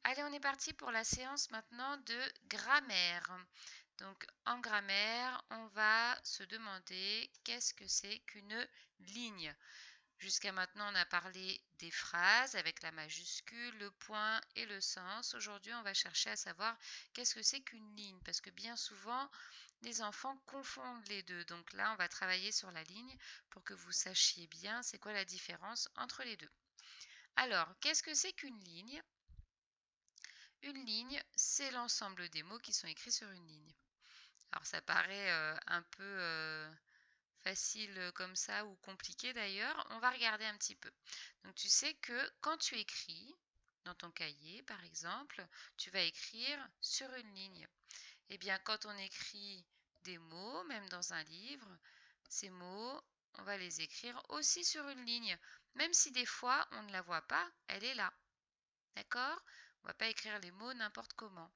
Allez, on est parti pour la séance maintenant de grammaire. Donc, en grammaire, on va se demander qu'est-ce que c'est qu'une ligne. Jusqu'à maintenant, on a parlé des phrases avec la majuscule, le point et le sens. Aujourd'hui, on va chercher à savoir qu'est-ce que c'est qu'une ligne, parce que bien souvent, les enfants confondent les deux. Donc là, on va travailler sur la ligne pour que vous sachiez bien c'est quoi la différence entre les deux. Alors, qu'est-ce que c'est qu'une ligne? Une ligne, c'est l'ensemble des mots qui sont écrits sur une ligne. Alors ça paraît un peu facile comme ça ou compliqué d'ailleurs. On va regarder un petit peu. Donc tu sais que quand tu écris dans ton cahier par exemple, tu vas écrire sur une ligne. Eh bien quand on écrit des mots, même dans un livre, ces mots, on va les écrire aussi sur une ligne. Même si des fois on ne la voit pas, elle est là. D'accord? On ne va pas écrire les mots n'importe comment.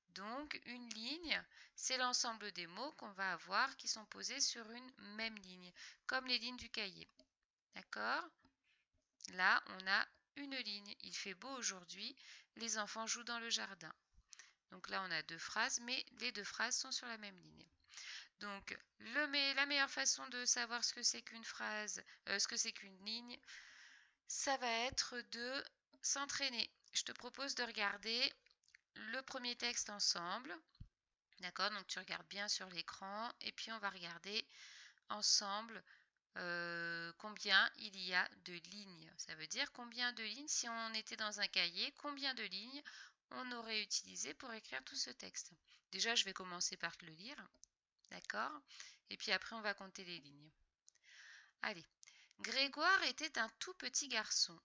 Donc, une ligne, c'est l'ensemble des mots qu'on va avoir qui sont posés sur une même ligne, comme les lignes du cahier. D'accord? Là, on a une ligne. Il fait beau aujourd'hui. Les enfants jouent dans le jardin. Donc là, on a deux phrases, mais les deux phrases sont sur la même ligne. Donc, la meilleure façon de savoir ce que c'est qu'une phrase, ce que c'est qu'une ligne, ça va être de s'entraîner. Je te propose de regarder le premier texte ensemble. D'accord, donc tu regardes bien sur l'écran et puis on va regarder ensemble combien il y a de lignes. Ça veut dire combien de lignes, si on était dans un cahier, combien de lignes on aurait utilisé pour écrire tout ce texte. Déjà, je vais commencer par te le lire, d'accord? Et puis après, on va compter les lignes. Allez. Grégoire était un tout petit garçon.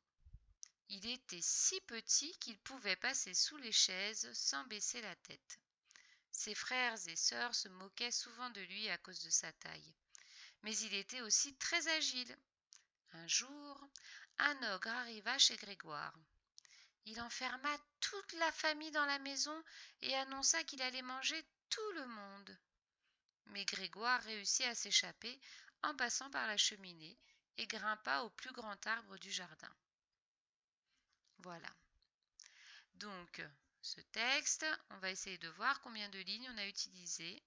Il était si petit qu'il pouvait passer sous les chaises sans baisser la tête. Ses frères et sœurs se moquaient souvent de lui à cause de sa taille. Mais il était aussi très agile. Un jour, un ogre arriva chez Grégoire. Il enferma toute la famille dans la maison et annonça qu'il allait manger tout le monde. Mais Grégoire réussit à s'échapper en passant par la cheminée et grimpa au plus grand arbre du jardin. Voilà. Donc, ce texte, on va essayer de voir combien de lignes on a utilisé,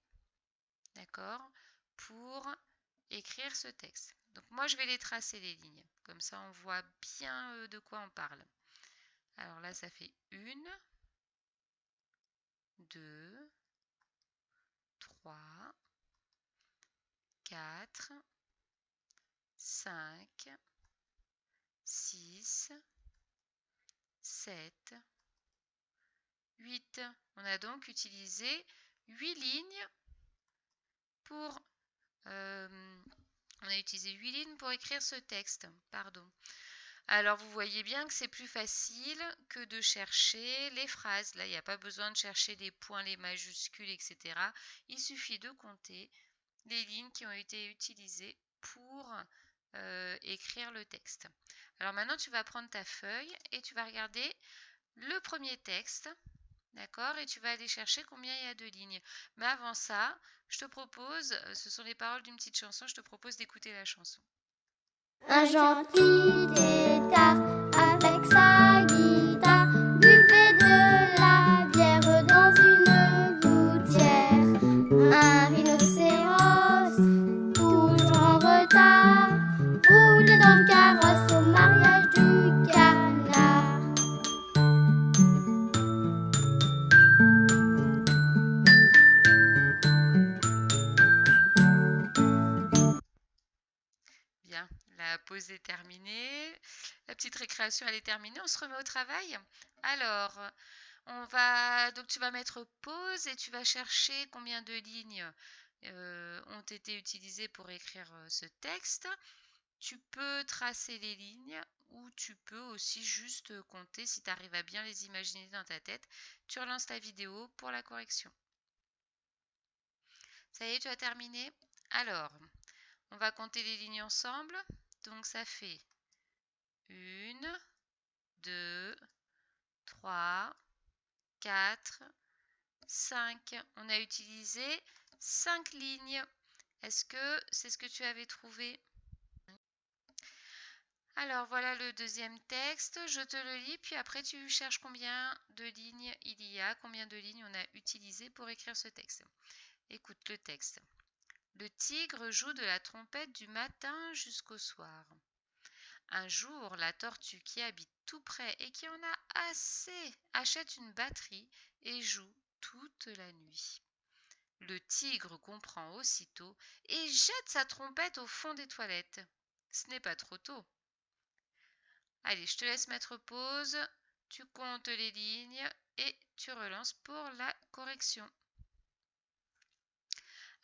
d'accord, pour écrire ce texte. Donc moi, je vais les tracer les lignes. Comme ça, on voit bien de quoi on parle. Alors là, ça fait 1, 2, 3, 4, 5, 6, 7, 8. On a donc utilisé 8 lignes pour... on a utilisé 8 lignes pour écrire ce texte. Pardon. Alors vous voyez bien que c'est plus facile que de chercher les phrases. Là, il n'y a pas besoin de chercher les points, les majuscules, etc. Il suffit de compter les lignes qui ont été utilisées pour écrire le texte. Alors maintenant, tu vas prendre ta feuille et tu vas regarder le premier texte, d'accord? Et tu vas aller chercher combien il y a de lignes. Mais avant ça, je te propose, ce sont les paroles d'une petite chanson, je te propose d'écouter la chanson. Un gentil tétard avec sa guitare buvait de la bière dans une gouttière. Un rhinocéros, toujours en retard, roulait dans le carrosse au mariage du canard. Bien, la pause est terminée. La petite récréation, elle est terminée. On se remet au travail. Alors, donc tu vas mettre pause et tu vas chercher combien de lignes ont été utilisées pour écrire ce texte. Tu peux tracer les lignes ou tu peux aussi juste compter si tu arrives à bien les imaginer dans ta tête. Tu relances ta vidéo pour la correction. Ça y est, tu as terminé? Alors, on va compter les lignes ensemble. Donc ça fait 1, 2, 3, 4, 5. On a utilisé 5 lignes. Est-ce que c'est ce que tu avais trouvé? Alors voilà le deuxième texte, je te le lis, puis après tu cherches combien de lignes il y a, combien de lignes on a utilisé pour écrire ce texte. Écoute le texte. Le tigre joue de la trompette du matin jusqu'au soir. Un jour, la tortue qui habite tout près et qui en a assez achète une batterie et joue toute la nuit. Le tigre comprend aussitôt et jette sa trompette au fond des toilettes. Ce n'est pas trop tôt. Allez, je te laisse mettre pause, tu comptes les lignes et tu relances pour la correction.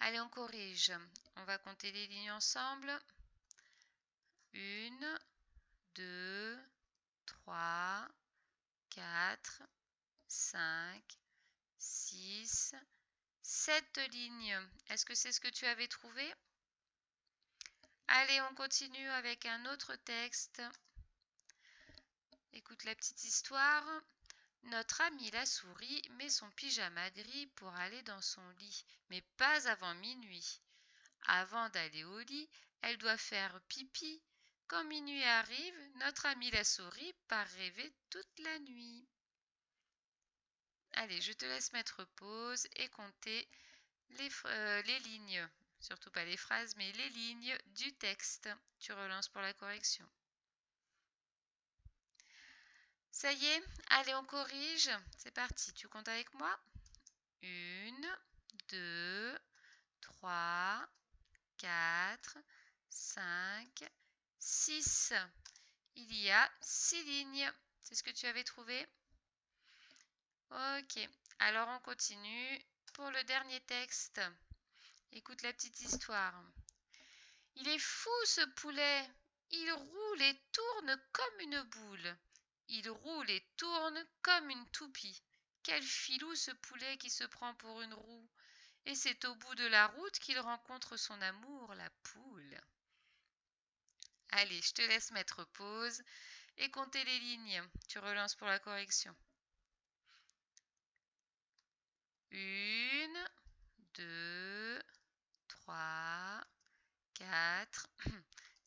Allez, on corrige. On va compter les lignes ensemble. 1, 2, 3, 4, 5, 6, 7 lignes. Est-ce que c'est ce que tu avais trouvé? Allez, on continue avec un autre texte. Écoute la petite histoire. Notre amie la souris met son pyjama gris pour aller dans son lit, mais pas avant minuit. Avant d'aller au lit, elle doit faire pipi. Quand minuit arrive, notre amie la souris part rêver toute la nuit. Allez, je te laisse mettre pause et compter les lignes, surtout pas les phrases, mais les lignes du texte. Tu relances pour la correction. Ça y est, allez, on corrige. C'est parti, tu comptes avec moi. 1, 2, 3, 4, 5, 6. Il y a 6 lignes. C'est ce que tu avais trouvé? Ok, alors on continue pour le dernier texte. Écoute la petite histoire. Il est fou ce poulet. Il roule et tourne comme une boule. Il roule et tourne comme une toupie. Quel filou ce poulet qui se prend pour une roue. Et c'est au bout de la route qu'il rencontre son amour, la poule. Allez, je te laisse mettre pause et compter les lignes. Tu relances pour la correction. 1, 2, 3, 4,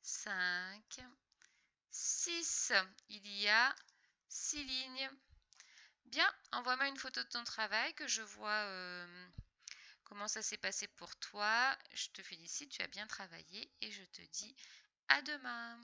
5, 6. Il y a 6 lignes. Bien, envoie-moi une photo de ton travail que je vois comment ça s'est passé pour toi. Je te félicite, tu as bien travaillé et je te dis à demain.